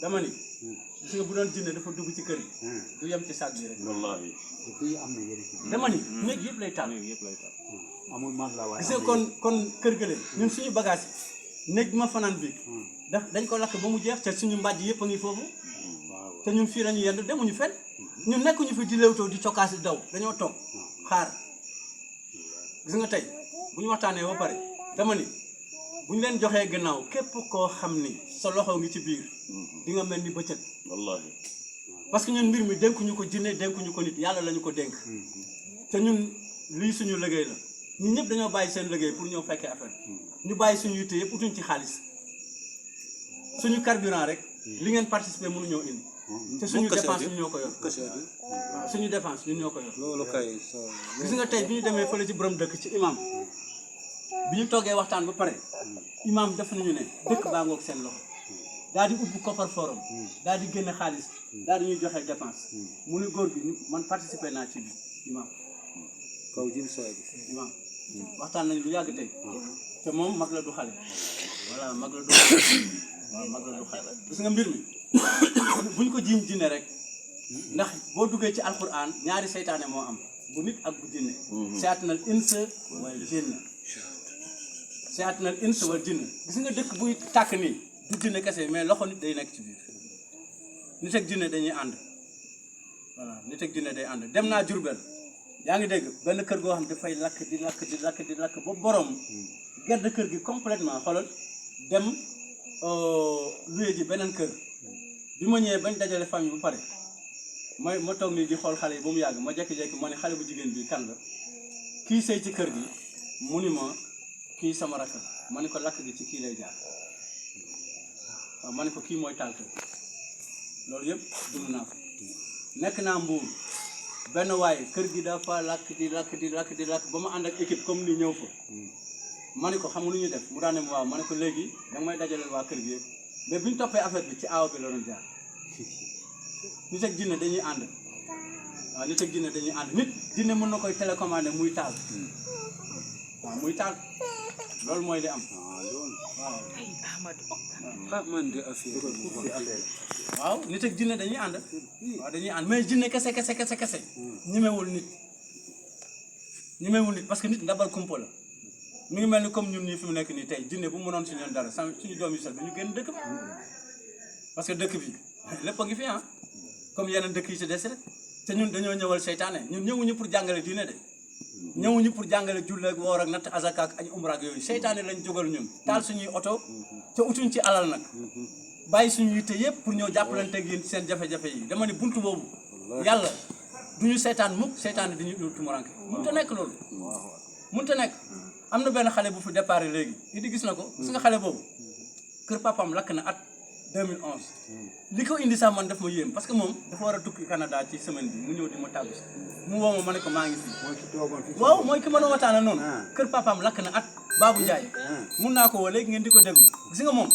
dama ni gis nga bu doon jinne dafa dugg ci kër yi du yem ci saag bi rek wallahi dama ni néeg yëpp lay taal amul mas la waaye gis nga kon kër gële ñun suñu bagage yi néeg bi ma fanaan bi dañ ko lakk ba mu jeex te suñu mbàjj yëpp a ngi foofu te ñun fii lañu yendu demuñu fenn ñun nekkuñu fi di léewtoo di cokkaasi daw dañoo toog xaar gis nga tey bu ñu waxtaanee ba pare dama ni bu ñu leen joxee gannaaw képp koo xam ni sa loxo ngi ci biir di nga mel ni bëccëg wallahi parce que ñun mbir mi dénkuñu ko jinne dénkuñu ko nit yàlla lañu ko dénk te ñun lii suñu liggéey la ñun ñëpp dañoo bàyyi seen liggéey pour ñëw fekkee affaire ñu bàyyi suñu yitte yëpp utuñ ci xaalis suñu carburant rek li ngeen participer mënu ñëw indi te suñu dépense ñun ñoo ko yor waaw suñu dépense ñun ñoo ko yor loolu kay gis nga tey bi ñu demee fële ci borom dëkk ci imam bi ñu toggee waxtaan ba pare imam def nañu ne dëkk baa ngoog seen loxo daal di ubbi koppar forum daal di génne xaalis daal di ñuy joxe dépense mu ne góor gi man participer naa ci bi imam kaw jim sooy bi imam waxtaan nañ lu yàgg tey te moom mag la du xale voilà mag la du xale waaw mag la du xale gis nga mbir mi buñ ko jiiñ jinne rek ndax boo duggee ci alquran ñaari seytaane moo am bu nit ak bu jinne seyatinal insa wal jinne seyatinal insa wal jinne gis nga dëkk buy tàkk nii du jinne kese mais loxo nit day nekk ci biir nit ak jinne dañuy ànd voilà nit ak jinne day ànd dem naa Jurbel yaa ngi dégg benn kër goo xam dafay lakk di lakk ba borom gedd kër gi complètement xoolal dem luye ji beneen kër bi ma ñëwee bañ dajale famille bu pare ma toog nii di xool xale yi ba mu yàgg ma jékki-jékki ma ne xale bu jigéen bi kan la kii sëy ci kër gi mu ni ma kii sama rakk ma ne ko lakk gi ci kii lay jaar waaw ma ne ko kii mooy taal kër loolu yëpp dund naa ko nekk naa Mbuur benn waaye kër gi dafa lakk di lakk ba ma ànd ak équipe comme ni ñëw fa ma ne ko xam nga lu ñuy def mu daan ne waaw ma ne ko léegi danga may dajaleel waa kër gi yëpp mais bi ñu toppee affaire bi ci aaw bi la doon jaar nit ak jinne dañuy ànd waaw nit ak jinne dañuy ànd nit jinne mën na koy télécommandé muy taal waaw muy taal loolu mooy li am waaw man de affaire waaw nit ak jinne dañuy ànd waaw dañuy ànd mais jinne kese ñemewul nit parce que nit ndabal kumpa la mi ngi mel ni comme ñun ñii fi mu nekk nii tey jinne bu mënoon si ñoon dara suñu doom yi sax duñu génn dëkk bi parce que dëkk bi lépp a ngi fi comme yeneen dëkk yi ci des rek te ñun dañoo ñëwal seytaane ñun ñëwuñu pour jàngale diine de ñëwuñu pour jàngale julle ak woor ak natt azaka ak añ umra ak yooyu seytaane lañ jógal ñun taal suñuy oto te utuñ ci alal nag bàyyi suñu yitte yëpp pour ñëw jàppalanteeg yéen seen jafe-jafe yi dama ne buntu boobu yàlla duñu seytaan mukk seytaane dañuy dul tumuranke mënut a nekk loolu mënut a nekk am na benn xale bu fi départ léegi di gis na ko gis nga xale boobu kër papam lakk na at 2011 li ko indi sax man daf ma yéem parce que moom dafa war a tukki Canada ci semaine bi mu ñëw di ma tàggu si mu woo ma ne ko maa ngi fi waaw mooy ki mën a waxtaana noonu kër papam lakk na at Babou Ndiaye mun naa ko woo léegi ngeen di ko déglu gis nga moom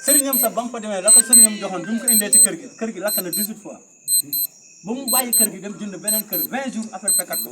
sëriñam sax ba mu fa demee la ko sëriñam joxoon bi mu ko indee ci kër gi lakk na 18 fois ba mu bàyyi kër gi dem jënd beneen kër 20 jours affaire fekkat ko